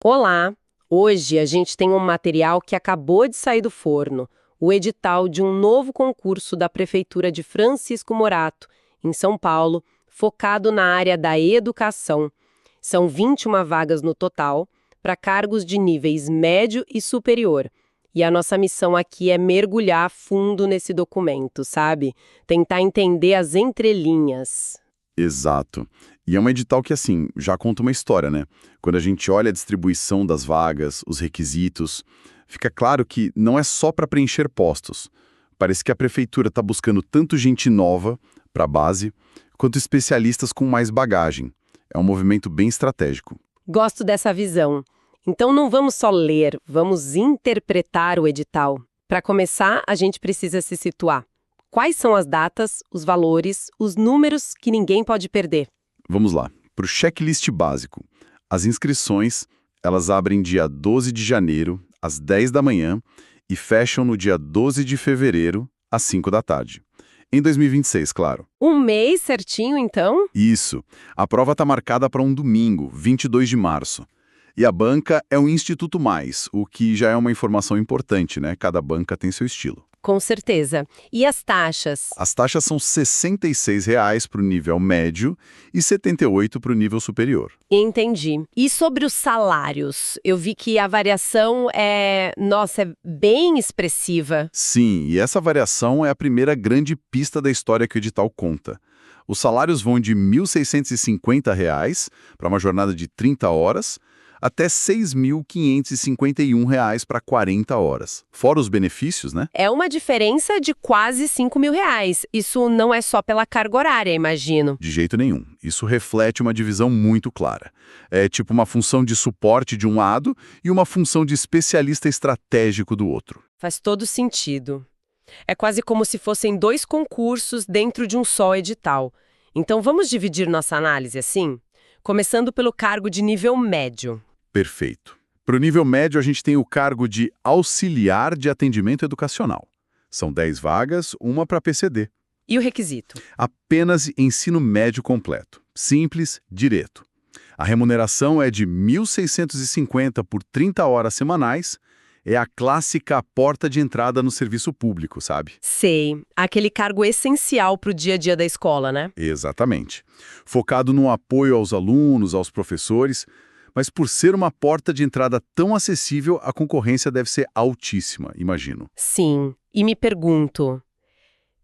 Olá! Hoje a gente tem um material que acabou de sair do forno, o edital de um novo concurso da Prefeitura de Francisco Morato, em São Paulo, focado na área da educação. São 21 vagas no total, para cargos de níveis médio e superior. E a nossa missão aqui é mergulhar a fundo nesse documento, sabe? Tentar entender as entrelinhas. Exato. E é um edital que, assim, já conta uma história, né? Quando a gente olha a distribuição das vagas, os requisitos, fica claro que não é só para preencher postos. Parece que a prefeitura está buscando tanto gente nova, para a base, quanto especialistas com mais bagagem. É um movimento bem estratégico. Gosto dessa visão. Então não vamos só ler, vamos interpretar o edital. Para começar, a gente precisa se situar. Quais são as datas, os valores, os números que ninguém pode perder? Vamos lá. Para o checklist básico. As inscrições, elas abrem dia 12 de janeiro, às 10 da manhã, e fecham no dia 12 de fevereiro, às 5 da tarde. Em 2026, claro. Um mês certinho, então? Isso. A prova está marcada para um domingo, 22 de março. E a banca é o Instituto Mais, o que já é uma informação importante, né? Cada banca tem seu estilo. Com certeza. E as taxas? As taxas são R$ 66 para o nível médio e R$ 78 para o nível superior. Entendi. E sobre os salários? Eu vi que a variação nossa, é bem expressiva. Sim, e essa variação é a primeira grande pista da história que o edital conta. Os salários vão de R$ 1.650 para uma jornada de 30 horas até R$ 6.551 para 40 horas. Fora os benefícios, né? É uma diferença de quase R$ 5.000. Isso não é só pela carga horária, imagino. De jeito nenhum. Isso reflete uma divisão muito clara. É tipo uma função de suporte de um lado e uma função de especialista estratégico do outro. Faz todo sentido. É quase como se fossem dois concursos dentro de um só edital. Então vamos dividir nossa análise assim? Começando pelo cargo de nível médio. Perfeito. Para o nível médio, a gente tem o cargo de auxiliar de atendimento educacional. São 10 vagas, uma para PCD. E o requisito? Apenas ensino médio completo. Simples, direto. A remuneração é de R$ 1.650 por 30 horas semanais. É a clássica porta de entrada no serviço público, sabe? Sei. Aquele cargo essencial para o dia a dia da escola, né? Exatamente. Focado no apoio aos alunos, aos professores, mas por ser uma porta de entrada tão acessível, a concorrência deve ser altíssima, imagino. Sim. E me pergunto,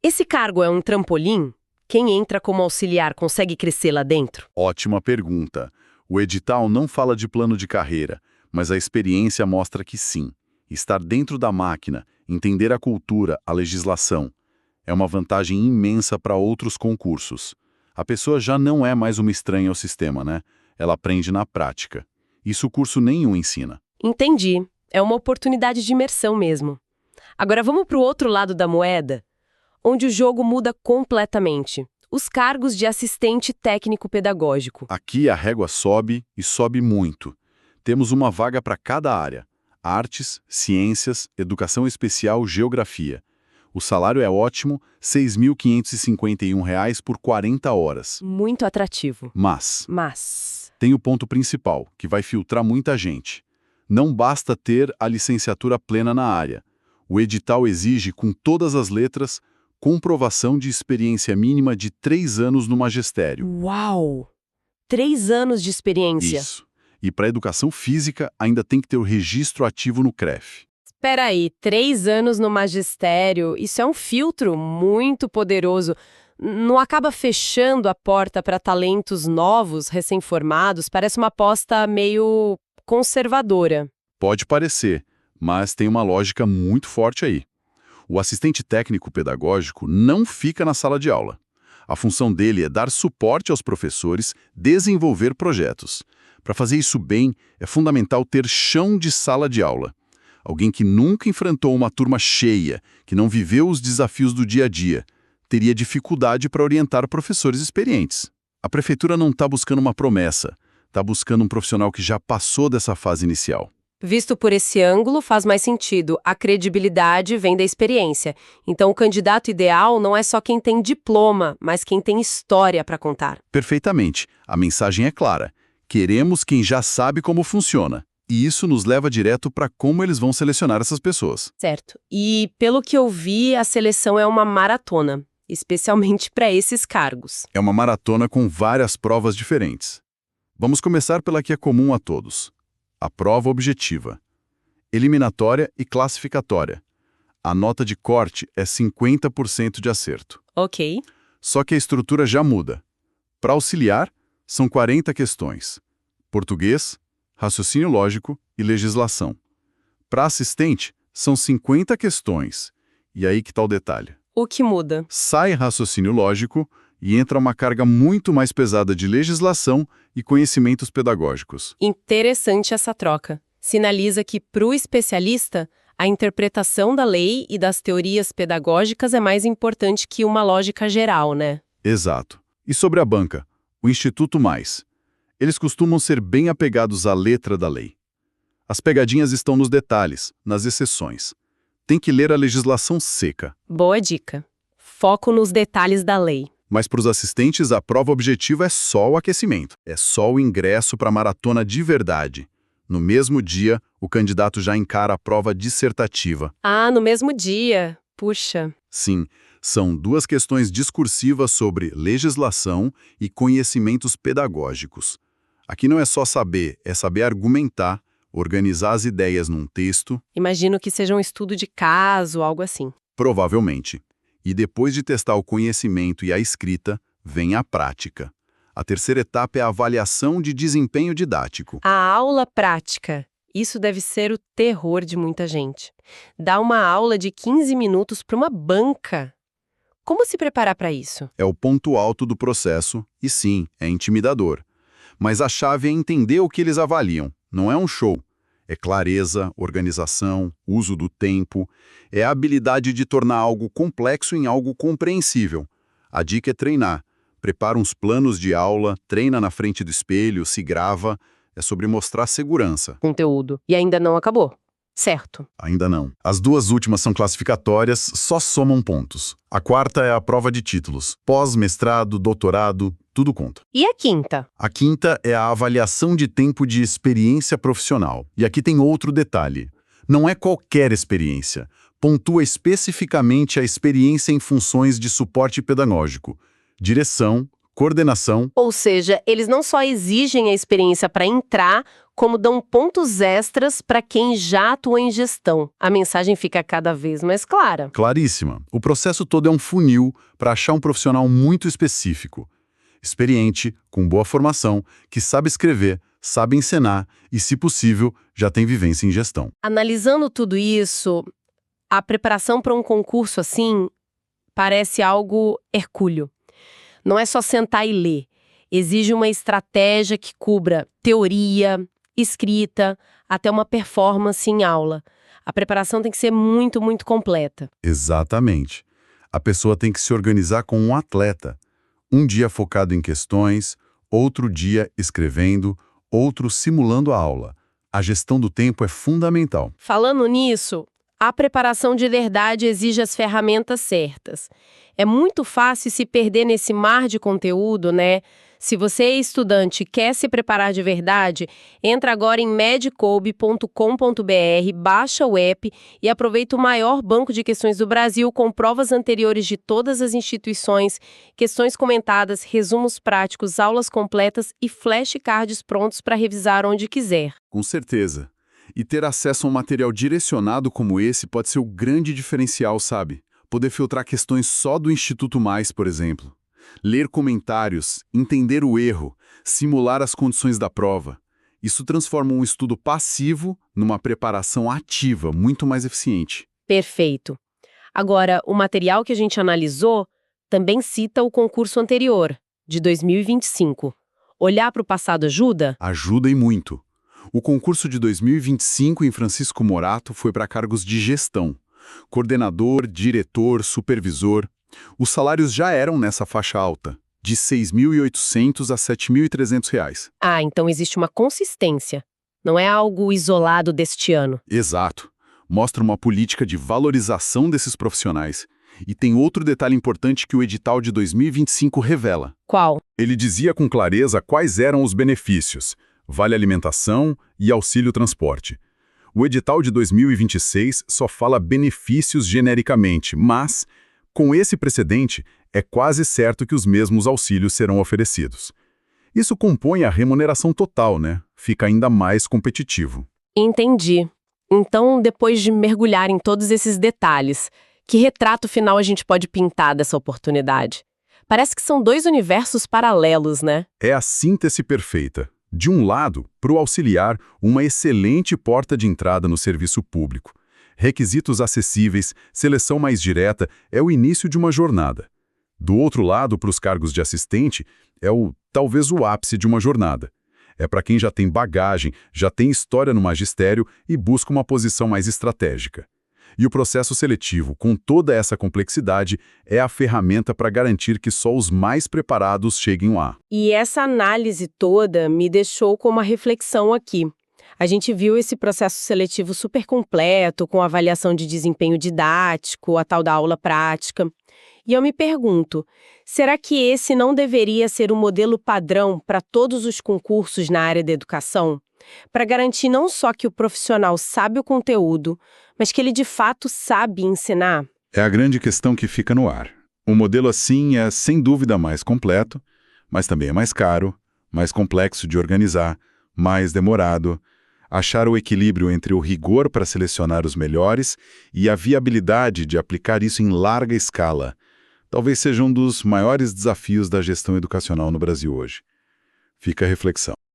esse cargo é um trampolim? Quem entra como auxiliar consegue crescer lá dentro? Ótima pergunta. O edital não fala de plano de carreira, mas a experiência mostra que sim. Estar dentro da máquina, entender a cultura, a legislação, é uma vantagem imensa para outros concursos. A pessoa já não é mais uma estranha ao sistema, né? Ela aprende na prática. Isso o curso nenhum ensina. Entendi. É uma oportunidade de imersão mesmo. Agora vamos para o outro lado da moeda, onde o jogo muda completamente. Os cargos de assistente técnico-pedagógico. Aqui a régua sobe e sobe muito. Temos uma vaga para cada área: artes, ciências, educação especial, geografia. O salário é ótimo, R$ 6.551 por 40 horas. Muito atrativo. Mas Mas tem o ponto principal, que vai filtrar muita gente. Não basta ter a licenciatura plena na área. O edital exige, com todas as letras, comprovação de experiência mínima de 3 anos no magistério. Uau! 3 anos de experiência. Isso. E para educação física, ainda tem que ter o registro ativo no CREF. Espera aí, 3 anos no magistério, isso é um filtro muito poderoso. Não acaba fechando a porta para talentos novos, recém-formados? Parece uma aposta meio conservadora. Pode parecer, mas tem uma lógica muito forte aí. O assistente técnico pedagógico não fica na sala de aula. A função dele é dar suporte aos professores, desenvolver projetos. Para fazer isso bem, é fundamental ter chão de sala de aula. Alguém que nunca enfrentou uma turma cheia, que não viveu os desafios do dia a dia, teria dificuldade para orientar professores experientes. A prefeitura não está buscando uma promessa, está buscando um profissional que já passou dessa fase inicial. Visto por esse ângulo, faz mais sentido. A credibilidade vem da experiência. Então, o candidato ideal não é só quem tem diploma, mas quem tem história para contar. Perfeitamente. A mensagem é clara. Queremos quem já sabe como funciona. E isso nos leva direto para como eles vão selecionar essas pessoas. Certo. E, pelo que eu vi, a seleção é uma maratona, especialmente para esses cargos. É uma maratona com várias provas diferentes. Vamos começar pela que é comum a todos. A prova objetiva. Eliminatória e classificatória. A nota de corte é 50% de acerto. Ok. Só que a estrutura já muda. Para auxiliar, são 40 questões. Português, raciocínio lógico e legislação. Para assistente, são 50 questões. E aí que está o detalhe. O que muda? Sai raciocínio lógico e entra uma carga muito mais pesada de legislação e conhecimentos pedagógicos. Interessante essa troca. Sinaliza que, para o especialista, a interpretação da lei e das teorias pedagógicas é mais importante que uma lógica geral, né? Exato. E sobre a banca, o Instituto Mais. Eles costumam ser bem apegados à letra da lei. As pegadinhas estão nos detalhes, nas exceções. Tem que ler a legislação seca. Boa dica. Foco nos detalhes da lei. Mas para os assistentes, a prova objetiva é só o aquecimento. É só o ingresso para a maratona de verdade. No mesmo dia, o candidato já encara a prova dissertativa. Ah, no mesmo dia. Puxa. Sim, são 2 questões discursivas sobre legislação e conhecimentos pedagógicos. Aqui não é só saber, é saber argumentar, organizar as ideias num texto. Imagino que seja um estudo de caso, algo assim. Provavelmente. E depois de testar o conhecimento e a escrita, vem a prática. A terceira etapa é a avaliação de desempenho didático. A aula prática. Isso deve ser o terror de muita gente. Dar uma aula de 15 minutos para uma banca. Como se preparar para isso? É o ponto alto do processo e sim, é intimidador. Mas a chave é entender o que eles avaliam. Não é um show. É clareza, organização, uso do tempo. É a habilidade de tornar algo complexo em algo compreensível. A dica é treinar. Prepara uns planos de aula, treina na frente do espelho, se grava. É sobre mostrar segurança. Conteúdo. E ainda não acabou. Certo. Ainda não. As 2 últimas são classificatórias, só somam pontos. A quarta é a prova de títulos. Pós, mestrado, doutorado, tudo conta. E a quinta? A quinta é a avaliação de tempo de experiência profissional. E aqui tem outro detalhe. Não é qualquer experiência. Pontua especificamente a experiência em funções de suporte pedagógico, direção, coordenação. Ou seja, eles não só exigem a experiência para entrar, como dão pontos extras para quem já atua em gestão. A mensagem fica cada vez mais clara. Claríssima. O processo todo é um funil para achar um profissional muito específico. Experiente, com boa formação, que sabe escrever, sabe ensinar e, se possível, já tem vivência em gestão. Analisando tudo isso, a preparação para um concurso assim parece algo hercúleo. Não é só sentar e ler. Exige uma estratégia que cubra teoria, escrita, até uma performance em aula. A preparação tem que ser muito, muito completa. Exatamente. A pessoa tem que se organizar como um atleta. Um dia focado em questões, outro dia escrevendo, outro simulando a aula. A gestão do tempo é fundamental. Falando nisso, a preparação de verdade exige as ferramentas certas. É muito fácil se perder nesse mar de conteúdo, né? Se você é estudante e quer se preparar de verdade, entra agora em medcoub.com.br, baixa o app e aproveita o maior banco de questões do Brasil com provas anteriores de todas as instituições, questões comentadas, resumos práticos, aulas completas e flashcards prontos para revisar onde quiser. Com certeza. E ter acesso a um material direcionado como esse pode ser o grande diferencial, sabe? Poder filtrar questões só do Instituto Mais, por exemplo. Ler comentários, entender o erro, simular as condições da prova. Isso transforma um estudo passivo numa preparação ativa, muito mais eficiente. Perfeito. Agora, o material que a gente analisou também cita o concurso anterior, de 2025. Olhar para o passado ajuda? Ajuda e muito. O concurso de 2025 em Francisco Morato foi para cargos de gestão. Coordenador, diretor, supervisor. Os salários já eram nessa faixa alta, de R$ 6.800 a R$ 7.300. Ah, então existe uma consistência. Não é algo isolado deste ano. Exato. Mostra uma política de valorização desses profissionais. E tem outro detalhe importante que o edital de 2025 revela. Qual? Ele dizia com clareza quais eram os benefícios. vale alimentação e auxílio transporte. O edital de 2026 só fala benefícios genericamente, mas, com esse precedente, é quase certo que os mesmos auxílios serão oferecidos. Isso compõe a remuneração total, né? Fica ainda mais competitivo. Entendi. Então, depois de mergulhar em todos esses detalhes, que retrato final a gente pode pintar dessa oportunidade? Parece que são dois universos paralelos, né? É a síntese perfeita. De um lado, para o auxiliar, uma excelente porta de entrada no serviço público. Requisitos acessíveis, seleção mais direta, é o início de uma jornada. Do outro lado, para os cargos de assistente, talvez o ápice de uma jornada. É para quem já tem bagagem, já tem história no magistério e busca uma posição mais estratégica. E o processo seletivo, com toda essa complexidade, é a ferramenta para garantir que só os mais preparados cheguem lá. E essa análise toda me deixou com uma reflexão aqui. A gente viu esse processo seletivo super completo, com avaliação de desempenho didático, a tal da aula prática. E eu me pergunto, será que esse não deveria ser o modelo padrão para todos os concursos na área da educação? Para garantir não só que o profissional sabe o conteúdo, mas que ele de fato sabe ensinar? É a grande questão que fica no ar. Um modelo assim é, sem dúvida, mais completo, mas também é mais caro, mais complexo de organizar, mais demorado. Achar o equilíbrio entre o rigor para selecionar os melhores e a viabilidade de aplicar isso em larga escala talvez seja um dos maiores desafios da gestão educacional no Brasil hoje. Fica a reflexão.